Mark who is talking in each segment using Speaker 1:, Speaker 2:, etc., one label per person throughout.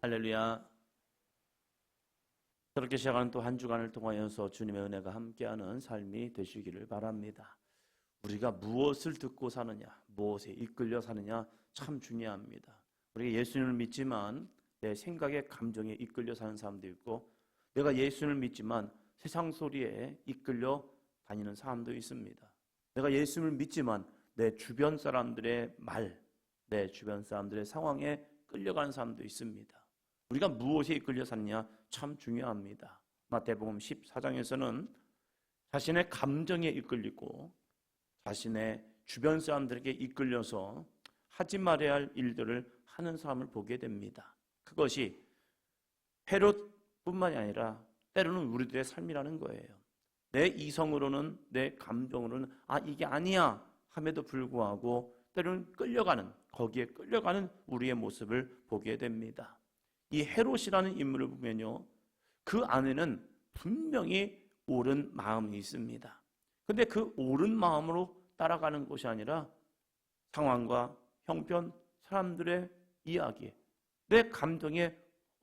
Speaker 1: 할렐루야. 그렇게 시작하는 또 한 주간을 통하여서 주님의 은혜가 함께하는 삶이 되시기를 바랍니다. 우리가 무엇을 듣고 사느냐, 무엇에 이끌려 사느냐 참 중요합니다. 우리가 예수님을 믿지만 내 생각에 감정에 이끌려 사는 사람도 있고, 내가 예수님을 믿지만 세상 소리에 이끌려 다니는 사람도 있습니다. 내가 예수님을 믿지만 내 주변 사람들의 말, 내 주변 사람들의 상황에 끌려가는 사람도 있습니다. 우리가 무엇에 이끌려 사느냐 참 중요합니다. 마태복음 14장에서는 자신의 감정에 이끌리고 자신의 주변 사람들에게 이끌려서 하지 말아야 할 일들을 하는 사람을 보게 됩니다. 그것이 헤롯뿐만이 아니라 때로는 우리들의 삶이라는 거예요. 내 이성으로는, 내 감정으로는 이게 아니야 함에도 불구하고 때로는 거기에 끌려가는 우리의 모습을 보게 됩니다. 이 헤롯이라는 인물을 보면요, 그 안에는 분명히 옳은 마음이 있습니다. 그런데 그 옳은 마음으로 따라가는 것이 아니라 상황과 형편, 사람들의 이야기, 내 감정에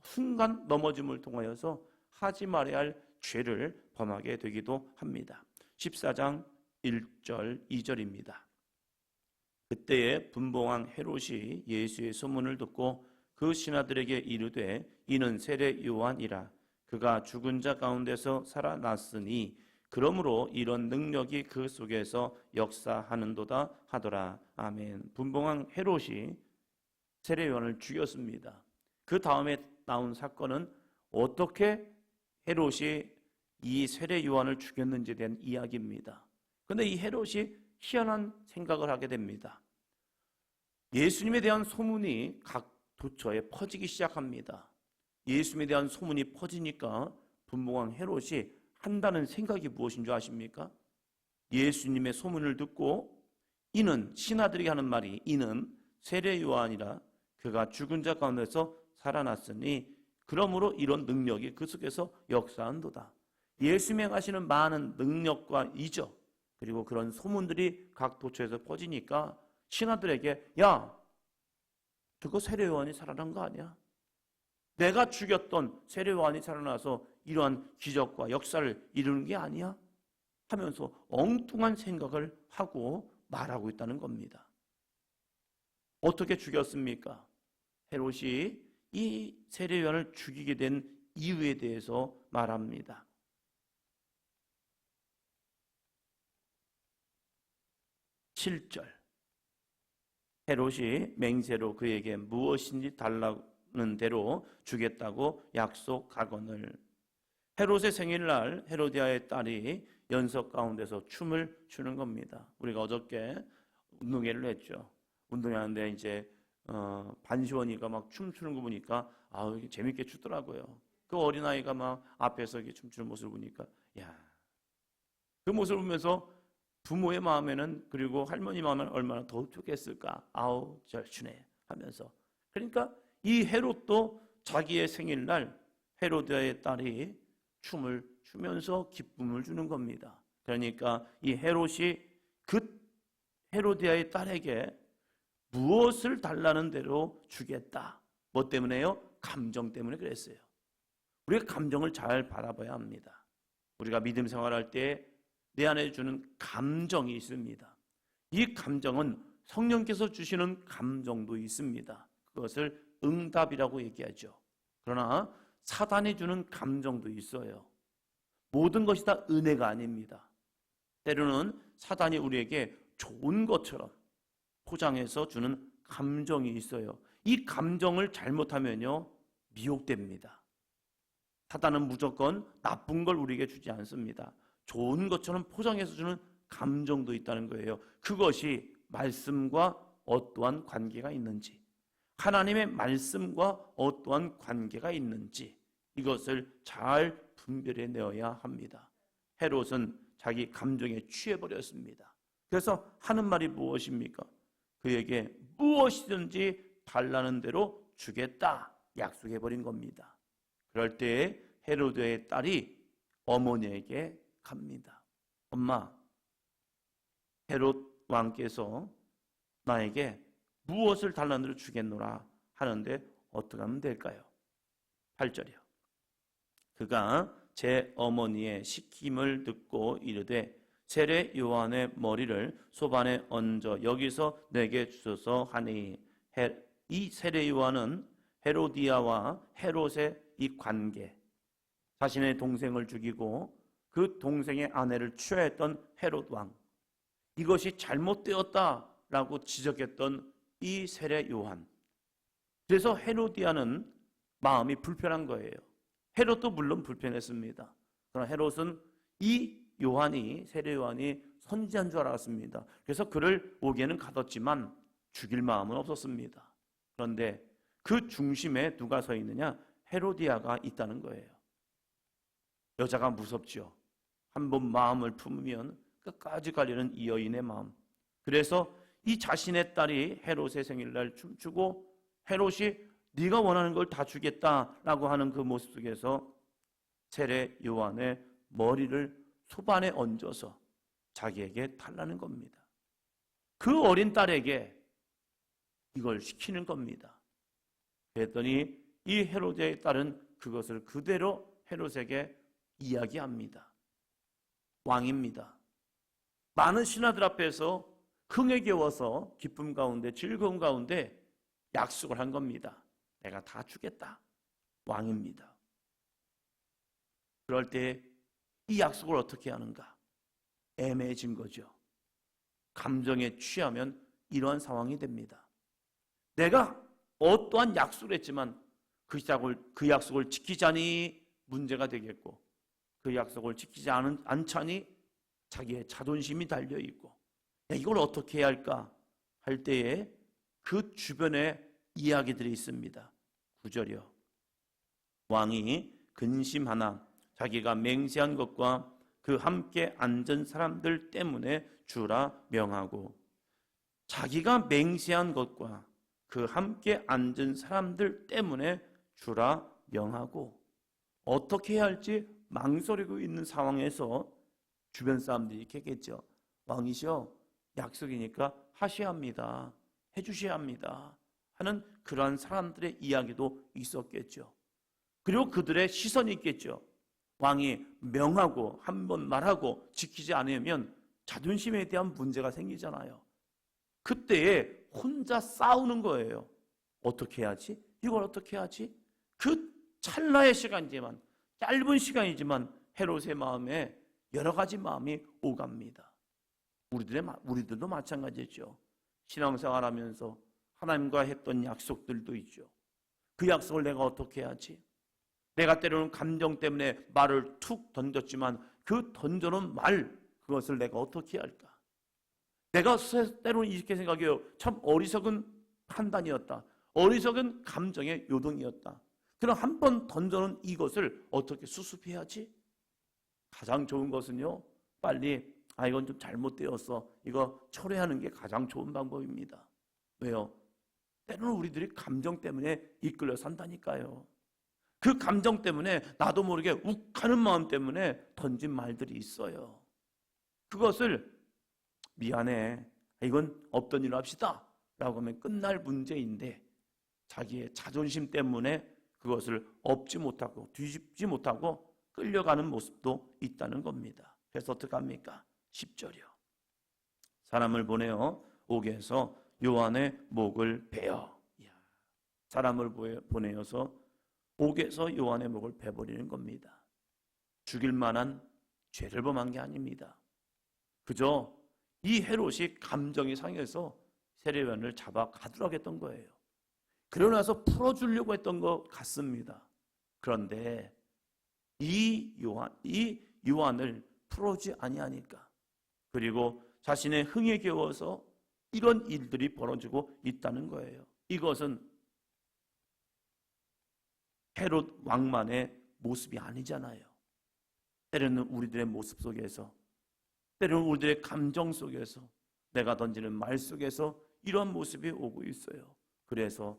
Speaker 1: 순간 넘어짐을 통하여서 하지 말아야 할 죄를 범하게 되기도 합니다. 14장 1절 2절입니다. 그때에 분봉왕 헤롯이 예수의 소문을 듣고 그 신하들에게 이르되 이는 세례 요한이라. 그가 죽은 자 가운데서 살아났으니 그러므로 이런 능력이 그 속에서 역사하는도다 하더라. 아멘. 분봉왕 헤롯이 세례 요한을 죽였습니다. 그 다음에 나온 사건은 어떻게 헤롯이 이 세례 요한을 죽였는지에 대한 이야기입니다. 그런데 이 헤롯이 희한한 생각을 하게 됩니다. 예수님에 대한 소문이 각 도처에 퍼지기 시작합니다. 예수님에 대한 소문이 퍼지니까 분봉왕 헤롯이 한다는 생각이 무엇인 줄 아십니까? 예수님의 소문을 듣고 이는 신하들이 하는 말이 이는 세례 요한이라. 그가 죽은 자 가운데서 살아났으니 그러므로 이런 능력이 그 속에서 역사한도다. 예수님이 행하시는 많은 능력과 이적 그리고 그런 소문들이 각 도처에서 퍼지니까 신하들에게 야, 그거 세례 요한이 살아난 거 아니야? 내가 죽였던 세례 요한이 살아나서 이러한 기적과 역사를 이루는 게 아니야? 하면서 엉뚱한 생각을 하고 말하고 있다는 겁니다. 어떻게 죽였습니까? 헤롯이 이 세례 요한을 죽이게 된 이유에 대해서 말합니다. 7절. 헤롯이 맹세로 그에게 무엇인지 달라는 대로 주겠다고 약속하거늘. 헤롯의 생일날 헤로디아의 딸이 연석 가운데서 춤을 추는 겁니다. 우리가 어저께 운동회를 했죠. 운동회하는데 이제 반시원이가 막 춤추는 거 보니까 재밌게 추더라고요. 그 어린아이가 막 앞에서 이렇게 춤추는 모습을 보니까 그 모습을 보면서 부모의 마음에는 그리고 할머니 마음에는 얼마나 더 좋겠을까. 잘 추네 하면서. 그러니까 이 헤롯도 자기의 생일날 헤로디아의 딸이 춤을 추면서 기쁨을 주는 겁니다. 그러니까 이 헤롯이 그 헤로디아의 딸에게 무엇을 달라는 대로 주겠다. 뭐 때문에요? 감정 때문에 그랬어요. 우리가 감정을 잘 바라봐야 합니다. 우리가 믿음 생활할 때 내 안에 주는 감정이 있습니다. 이 감정은 성령께서 주시는 감정도 있습니다. 그것을 응답이라고 얘기하죠. 그러나 사단이 주는 감정도 있어요. 모든 것이 다 은혜가 아닙니다. 때로는 사단이 우리에게 좋은 것처럼 포장해서 주는 감정이 있어요. 이 감정을 잘못하면요, 미혹됩니다. 사단은 무조건 나쁜 걸 우리에게 주지 않습니다. 좋은 것처럼 포장해서 주는 감정도 있다는 거예요. 그것이 말씀과 어떠한 관계가 있는지, 하나님의 말씀과 어떠한 관계가 있는지 이것을 잘 분별해 내어야 합니다. 헤롯은 자기 감정에 취해버렸습니다. 그래서 하는 말이 무엇입니까? 그에게 무엇이든지 달라는 대로 주겠다 약속해버린 겁니다. 그럴 때 헤로드의 딸이 어머니에게 갑니다. 엄마, 헤롯 왕께서 나에게 무엇을 달라는 대로 주겠노라 하는데 어떻게 하면 될까요? 8절이요. 그가 제 어머니의 시킴을 듣고 이르되 세례 요한의 머리를 소반에 얹어 여기서 내게 주소서 하니, 이 세례 요한은 헤로디아와 헤롯의 이 관계, 자신의 동생을 죽이고 그 동생의 아내를 취하했던 헤롯 왕, 이것이 잘못되었다라고 지적했던 이 세례 요한. 그래서 헤로디아는 마음이 불편한 거예요. 헤롯도 물론 불편했습니다. 그러나 헤롯은 이 요한이, 세례 요한이 선지자인 줄 알았습니다. 그래서 그를 옥에는 가뒀지만 죽일 마음은 없었습니다. 그런데 그 중심에 누가 서 있느냐? 헤로디아가 있다는 거예요. 여자가 무섭죠. 한번 마음을 품으면 끝까지 가려는 이 여인의 마음. 그래서 이 자신의 딸이 헤롯의 생일날 춤추고 헤롯이 네가 원하는 걸 다 주겠다라고 하는 그 모습 속에서 세례 요한의 머리를 소반에 얹어서 자기에게 달라는 겁니다. 그 어린 딸에게 이걸 시키는 겁니다. 그랬더니 이 헤롯의 딸은 그것을 그대로 헤롯에게 이야기합니다. 왕입니다. 많은 신하들 앞에서 흥에 겨워서 기쁨 가운데, 즐거움 가운데 약속을 한 겁니다. 내가 다 주겠다. 왕입니다. 그럴 때 이 약속을 어떻게 하는가? 애매해진 거죠. 감정에 취하면 이러한 상황이 됩니다. 내가 어떠한 약속을 했지만 그 약속을 지키자니 문제가 되겠고, 그 약속을 지키지 않자니 자기의 자존심이 달려있고, 이걸 어떻게 해야 할까 할 때에 그 주변에 이야기들이 있습니다. 9절이요. 왕이 근심하나 자기가 맹세한 것과 그 함께 앉은 사람들 때문에 주라 명하고, 자기가 맹세한 것과 그 함께 앉은 사람들 때문에 주라 명하고, 어떻게 해야 할지 망설이고 있는 상황에서 주변 사람들이 이렇게 했겠죠. 왕이시여, 약속이니까 하셔야 합니다. 해주셔야 합니다. 하는 그러한 사람들의 이야기도 있었겠죠. 그리고 그들의 시선이 있겠죠. 왕이 명하고 한 번 말하고 지키지 않으면 자존심에 대한 문제가 생기잖아요. 그때에 혼자 싸우는 거예요. 어떻게 해야지? 이걸 어떻게 해야지? 그 찰나의 시간이지만, 짧은 시간이지만 헤롯의 마음에 여러 가지 마음이 오갑니다. 우리들도 마찬가지죠. 신앙생활하면서 하나님과 했던 약속들도 있죠. 그 약속을 내가 어떻게 해야지? 내가 때로는 감정 때문에 말을 툭 던졌지만 그 던져놓은 말, 그것을 내가 어떻게 해야 할까? 내가 때로는 이렇게 생각해요. 참 어리석은 판단이었다. 어리석은 감정의 요동이었다. 그럼 한 번 던져놓은 이것을 어떻게 수습해야지? 가장 좋은 것은요, 빨리 이건 좀 잘못되었어, 이거 철회하는 게 가장 좋은 방법입니다. 왜요? 때로는 우리들이 감정 때문에 이끌려 산다니까요. 그 감정 때문에 나도 모르게 욱하는 마음 때문에 던진 말들이 있어요. 그것을 미안해, 이건 없던 일로 합시다 라고 하면 끝날 문제인데, 자기의 자존심 때문에 그것을 엎지 못하고 뒤집지 못하고 끌려가는 모습도 있다는 겁니다. 그래서 어떻게 합니까? 10절이요. 사람을 보내어 옥에서 요한의 목을 베어. 사람을 보내어서 옥에서 요한의 목을 베버리는 겁니다. 죽일 만한 죄를 범한 게 아닙니다. 그저 이 헤롯이 감정이 상해서 세례 요한을 잡아 가두라고 했던 거예요. 그러고 나서 풀어주려고 했던 것 같습니다. 그런데 이 요한을 풀어주지 아니하니까, 그리고 자신의 흥에 겨워서 이런 일들이 벌어지고 있다는 거예요. 이것은 헤롯 왕만의 모습이 아니잖아요. 때로는 우리들의 모습 속에서, 때로는 우리들의 감정 속에서, 내가 던지는 말 속에서 이런 모습이 오고 있어요. 그래서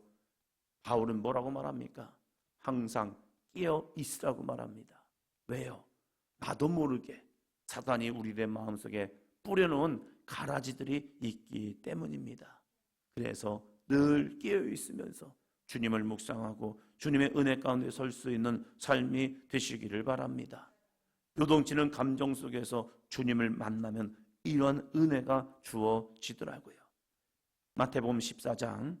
Speaker 1: 바울은 뭐라고 말합니까? 항상 깨어 있으라고 말합니다. 왜요? 나도 모르게 사단이 우리의 마음속에 뿌려놓은 가라지들이 있기 때문입니다. 그래서 늘 깨어 있으면서 주님을 묵상하고 주님의 은혜 가운데 설 수 있는 삶이 되시기를 바랍니다. 요동치는 감정 속에서 주님을 만나면 이런 은혜가 주어지더라고요. 마태복음 14장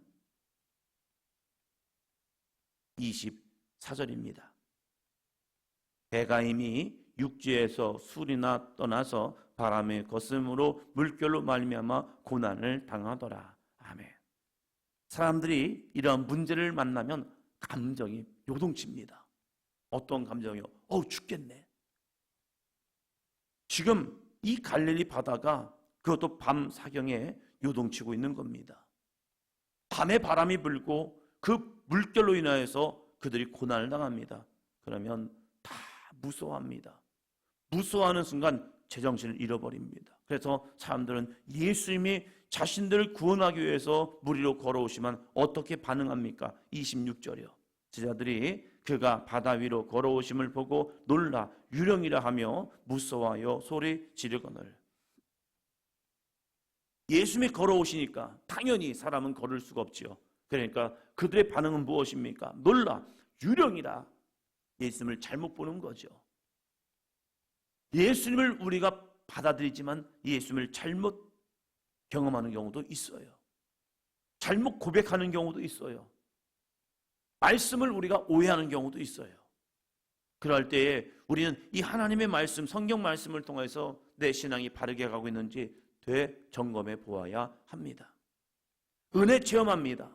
Speaker 1: 24절입니다. 배가 이미 육지에서 술이나 떠나서 바람의 거슴으로 물결로 말미암아 고난을 당하더라. 아멘. 사람들이 이런 문제를 만나면 감정이 요동칩니다. 어떤 감정이요? 죽겠네. 지금 이 갈릴리 바다가 그것도 밤 사경에 요동치고 있는 겁니다. 밤에 바람이 불고 그 물결로 인하여서 그들이 고난을 당합니다. 그러면 다 무서워합니다. 무서워하는 순간 제정신을 잃어버립니다. 그래서 사람들은 예수님이 자신들을 구원하기 위해서 물 위로 걸어오시면 어떻게 반응합니까? 26절이요. 제자들이 그가 바다 위로 걸어오심을 보고 놀라 유령이라 하며 무서워하여 소리 지르거늘. 예수님이 걸어오시니까 당연히 사람은 걸을 수가 없지요. 그러니까 그들의 반응은 무엇입니까? 놀라 유령이라. 예수님을 잘못 보는 거죠. 예수님을 우리가 받아들이지만 예수님을 잘못 경험하는 경우도 있어요. 잘못 고백하는 경우도 있어요. 말씀을 우리가 오해하는 경우도 있어요. 그럴 때에 우리는 이 하나님의 말씀, 성경 말씀을 통해서 내 신앙이 바르게 가고 있는지 되점검해 보아야 합니다. 은혜 체험합니다.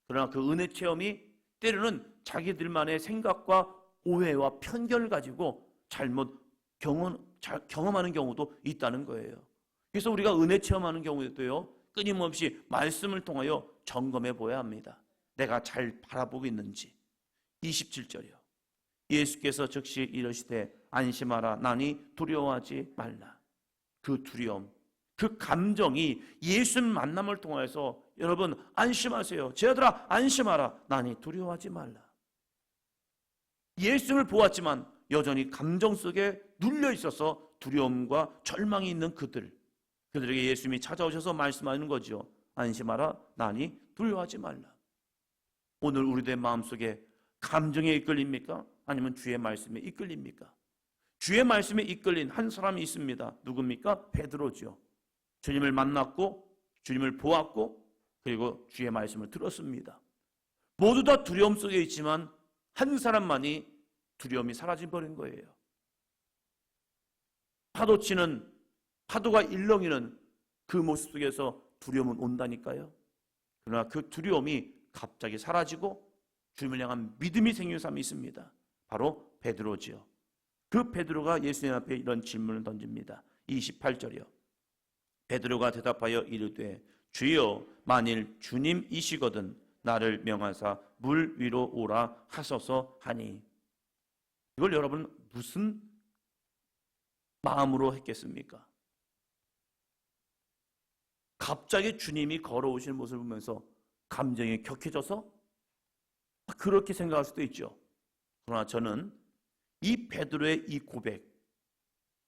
Speaker 1: 그러나 그 은혜 체험이 때로는 자기들만의 생각과 오해와 편견을 가지고 잘못 경험하는 경우도 있다는 거예요. 그래서 우리가 은혜 체험하는 경우에도요, 끊임없이 말씀을 통하여 점검해 보아야 합니다. 내가 잘 바라보고 있는지. 27절이요. 예수께서 즉시 이르시되 안심하라 나니 두려워하지 말라. 그 두려움, 그 감정이 예수님 만남을 통해서 여러분 안심하세요. 제 아들아 안심하라 나니 두려워하지 말라. 예수님을 보았지만 여전히 감정 속에 눌려 있어서 두려움과 절망이 있는 그들에게 예수님이 찾아오셔서 말씀하는 거죠. 안심하라 나니 두려워하지 말라. 오늘 우리들의 마음속에 감정에 이끌립니까? 아니면 주의 말씀에 이끌립니까? 주의 말씀에 이끌린 한 사람이 있습니다. 누굽니까? 베드로죠. 주님을 만났고 주님을 보았고 그리고 주의 말씀을 들었습니다. 모두 다 두려움 속에 있지만 한 사람만이 두려움이 사라져버린 거예요. 파도치는 파도가 일렁이는 그 모습 속에서 두려움은 온다니까요. 그러나 그 두려움이 갑자기 사라지고 주님을 향한 믿음이 생긴 사람이 있습니다. 바로 베드로지요. 그 베드로가 예수님 앞에 이런 질문을 던집니다. 28절이요. 베드로가 대답하여 이르되 주여 만일 주님이시거든 나를 명하사 물 위로 오라 하소서 하니. 이걸 여러분 무슨 마음으로 했겠습니까? 갑자기 주님이 걸어오시는 모습을 보면서 감정이 격해져서 그렇게 생각할 수도 있죠. 그러나 저는 이 베드로의 이 고백,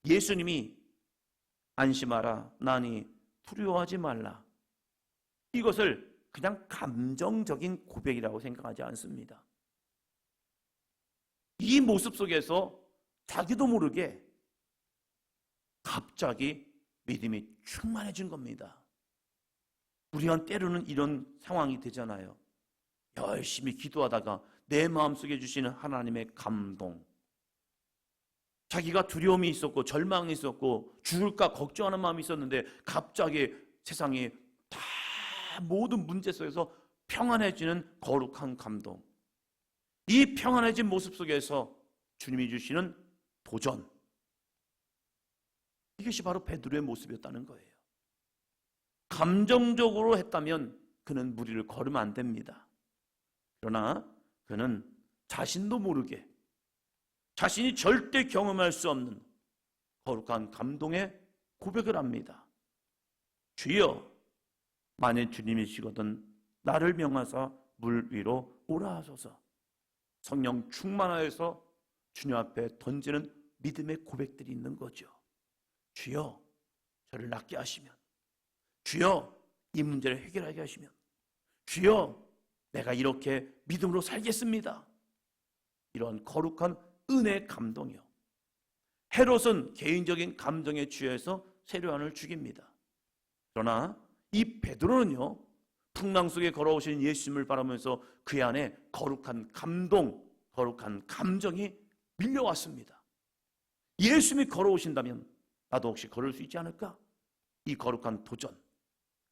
Speaker 1: 예수님이 안심하라 나니 두려워하지 말라, 이것을 그냥 감정적인 고백이라고 생각하지 않습니다. 이 모습 속에서 자기도 모르게 갑자기 믿음이 충만해진 겁니다. 우리가 때로는 이런 상황이 되잖아요. 열심히 기도하다가 내 마음속에 주시는 하나님의 감동, 자기가 두려움이 있었고 절망이 있었고 죽을까 걱정하는 마음이 있었는데 갑자기 세상이 다 모든 문제 속에서 평안해지는 거룩한 감동, 이 평안해진 모습 속에서 주님이 주시는 도전, 이것이 바로 베드로의 모습이었다는 거예요. 감정적으로 했다면 그는 물 위를 걸으면 안 됩니다. 그러나 그는 자신도 모르게 자신이 절대 경험할 수 없는 거룩한 감동의 고백을 합니다. 주여 만일 주님이시거든 나를 명하사 물 위로 오라 하소서. 성령 충만하여서 주님 앞에 던지는 믿음의 고백들이 있는 거죠. 주여 저를 낫게 하시면, 주여 이 문제를 해결하게 하시면, 주여 내가 이렇게 믿음으로 살겠습니다. 이런 거룩한 은혜의 감동이요. 헤롯은 개인적인 감정에 취해서 세례요한을 죽입니다. 그러나 이 베드로는요, 풍랑 속에 걸어오신 예수님을 바라보면서 그 안에 거룩한 감동, 거룩한 감정이 밀려왔습니다. 예수님이 걸어오신다면 나도 혹시 걸을 수 있지 않을까? 이 거룩한 도전.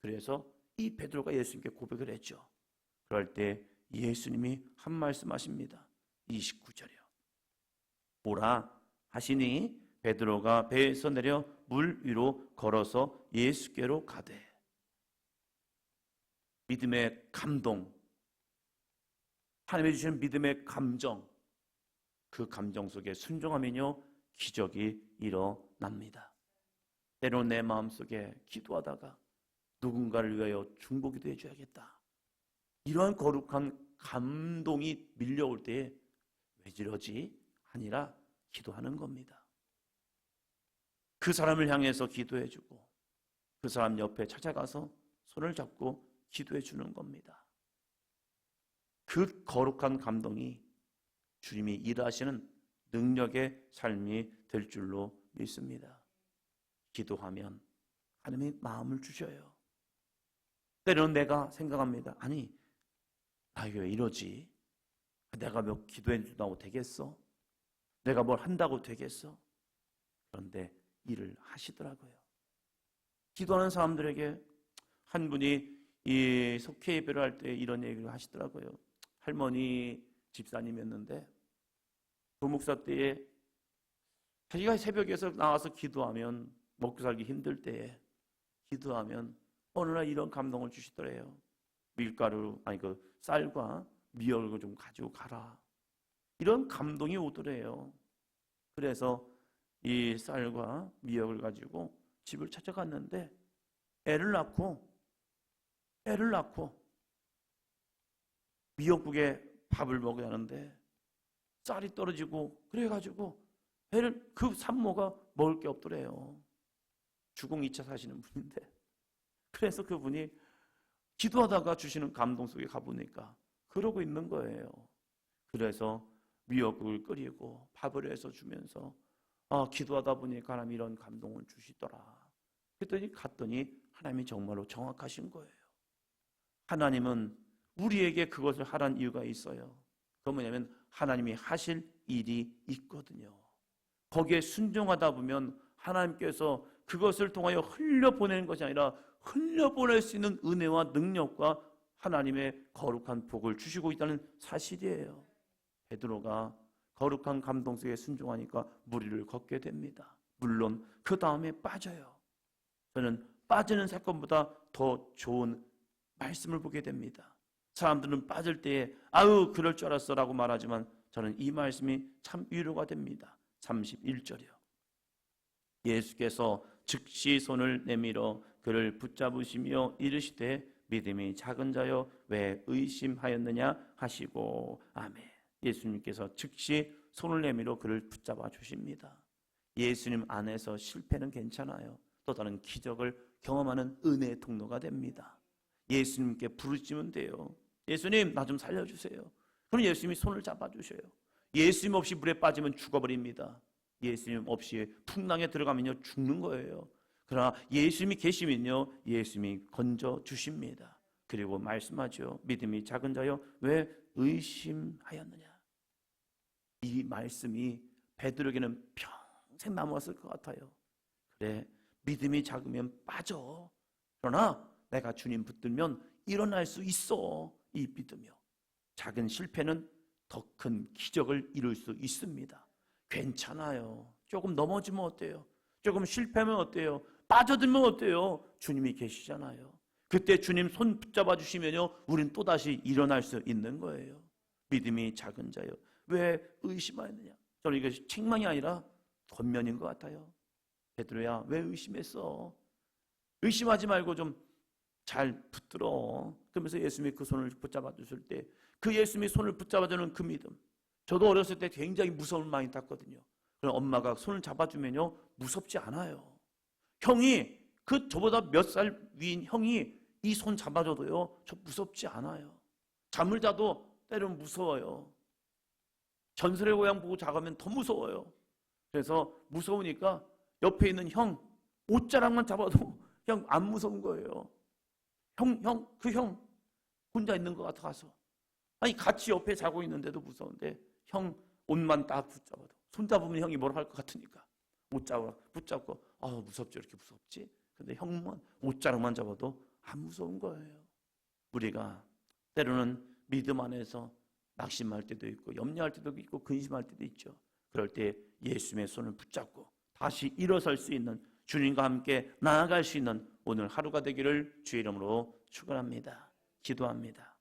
Speaker 1: 그래서 이 베드로가 예수님께 고백을 했죠. 그럴 때 예수님이 한 말씀 하십니다. 29절이요. 오라 하시니 베드로가 배에서 내려 물 위로 걸어서 예수께로 가되. 믿음의 감동, 하나님이 주시는 믿음의 감정, 그 감정 속에 순종하면요 기적이 일어납니다. 때로는 내 마음속에 기도하다가 누군가를 위하여 중보기도 해줘야겠다, 이러한 거룩한 감동이 밀려올 때에 왜 저러지? 아니라 기도하는 겁니다. 그 사람을 향해서 기도해주고 그 사람 옆에 찾아가서 손을 잡고 기도해 주는 겁니다. 그 거룩한 감동이 주님이 일하시는 능력의 삶이 될 줄로 믿습니다. 기도하면 하나님이 마음을 주셔요. 때로는 내가 생각합니다. 아니, 나 이게 왜 이러지? 내가 몇 기도해 준다고 되겠어? 내가 뭘 한다고 되겠어? 그런데 일을 하시더라고요. 기도하는 사람들에게 한 분이 이 속회 예배를 할 때 이런 얘기를 하시더라고요. 할머니 집사님이었는데 그 목사 때에 자기가 새벽에서 나와서 기도하면 먹고 살기 힘들 때에 기도하면 어느 날 이런 감동을 주시더래요. 밀가루, 아니 그 쌀과 미역을 좀 가지고 가라. 이런 감동이 오더래요. 그래서 이 쌀과 미역을 가지고 집을 찾아갔는데 애를 낳고 미역국에 밥을 먹어야 하는데 쌀이 떨어지고 그래가지고 애를, 그 산모가 먹을 게 없더래요. 주공 2차 사시는 분인데, 그래서 그분이 기도하다가 주시는 감동 속에 가보니까 그러고 있는 거예요. 그래서 미역국을 끓이고 밥을 해서 주면서 기도하다 보니까 하나님이 이런 감동을 주시더라. 그랬더니 갔더니 하나님이 정말로 정확하신 거예요. 하나님은 우리에게 그것을 하라는 이유가 있어요. 그건 뭐냐면 하나님이 하실 일이 있거든요. 거기에 순종하다 보면 하나님께서 그것을 통하여 흘려보내는 것이 아니라 흘려보낼 수 있는 은혜와 능력과 하나님의 거룩한 복을 주시고 있다는 사실이에요. 베드로가 거룩한 감동 속에 순종하니까 물 위를 걷게 됩니다. 물론 그 다음에 빠져요. 저는 빠지는 사건보다 더 좋은 말씀을 보게 됩니다. 사람들은 빠질 때에 아유 그럴 줄 알았어 라고 말하지만 저는 이 말씀이 참 위로가 됩니다. 31절이요. 예수께서 즉시 손을 내밀어 그를 붙잡으시며 이르시되 믿음이 작은 자여 왜 의심하였느냐 하시고. 아멘. 예수님께서 즉시 손을 내밀어 그를 붙잡아 주십니다. 예수님 안에서 실패는 괜찮아요. 또 다른 기적을 경험하는 은혜의 통로가 됩니다. 예수님께 부르시면 돼요. 예수님 나 좀 살려주세요. 그럼 예수님이 손을 잡아주셔요. 예수님 없이 물에 빠지면 죽어버립니다. 예수님 없이 풍랑에 들어가면요 죽는 거예요. 그러나 예수님이 계시면요 예수님이 건져주십니다. 그리고 말씀하죠. 믿음이 작은 자여 왜 의심하였느냐. 이 말씀이 베드로에게는 평생 남았을 것 같아요. 그래, 믿음이 작으면 빠져. 그러나 내가 주님 붙들면 일어날 수 있어. 이 믿으며 작은 실패는 더 큰 기적을 이룰 수 있습니다. 괜찮아요. 조금 넘어지면 어때요? 조금 실패하면 어때요? 빠져들면 어때요? 주님이 계시잖아요. 그때 주님 손 붙잡아 주시면요 우린 또다시 일어날 수 있는 거예요. 믿음이 작은 자요 왜 의심하였느냐. 저는 이것이 책망이 아니라 권면인 것 같아요. 베드로야 왜 의심했어? 의심하지 말고 좀 잘 붙들어. 그러면서 예수님이 그 손을 붙잡아 주실 때 그 예수님이 손을 붙잡아 주는 그 믿음. 저도 어렸을 때 굉장히 무서움을 많이 탔거든요. 그럼 엄마가 손을 잡아주면요 무섭지 않아요. 형이 저보다 몇 살 위인 형이 이 손 잡아줘도요 저 무섭지 않아요. 잠을 자도 때로는 무서워요. 전설의 고향 보고 자가면 더 무서워요. 그래서 무서우니까 옆에 있는 형 옷자락만 잡아도 그냥 안 무서운 거예요. 그 형 혼자 있는 것 같아서. 아니 같이 옆에 자고 있는데도 무서운데 형 옷만 딱 붙잡아도, 손잡으면 형이 뭐라 할 것 같으니까 옷 붙잡고 무섭지, 이렇게 무섭지. 근데 형만 옷자락만 잡아도 안 무서운 거예요. 우리가 때로는 믿음 안에서 낙심할 때도 있고 염려할 때도 있고 근심할 때도 있죠. 그럴 때 예수님의 손을 붙잡고 다시 일어설 수 있는, 주님과 함께 나아갈 수 있는 오늘 하루가 되기를 주의 이름으로 축원합니다. 기도합니다.